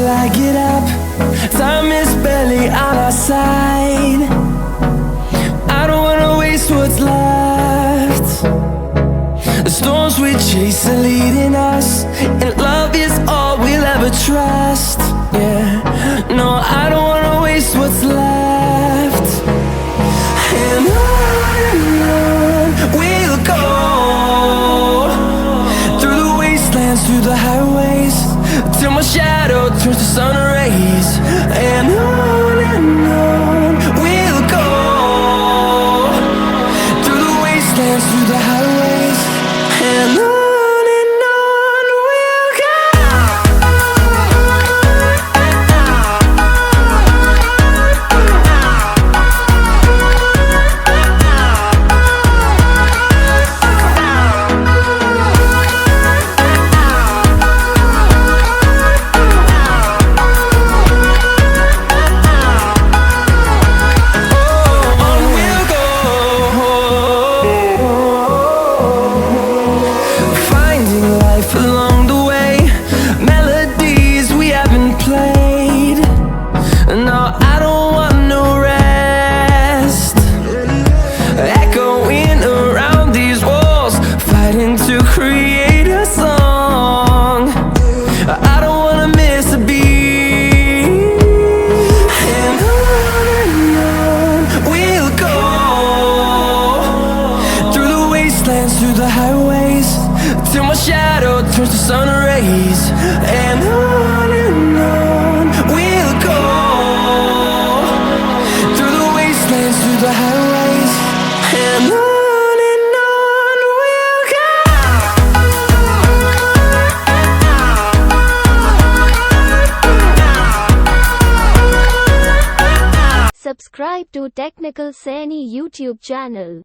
I get up. Time is barely on our side. I don't wanna waste what's left. The storms we chase are leading us, and love is all we'll ever trust. Yeah, no, I don't wanna waste what's left. And on we'll go, through the wastelands, through the highways, till my shadow turns to sun rays. And on we'll go, through the wastelands, through the highways, and on. Along the way, melodies we haven't played. No, I don't want no rest. Echoing around these walls, fighting to create a song. I don't wanna miss a beat. And on we'll go, through the wastelands, through the highways, till my shadow turns to sun rays. And on we'll go, through the wastelands, through the highways, and on we'll go. Subscribe to Technical Seni YouTube channel.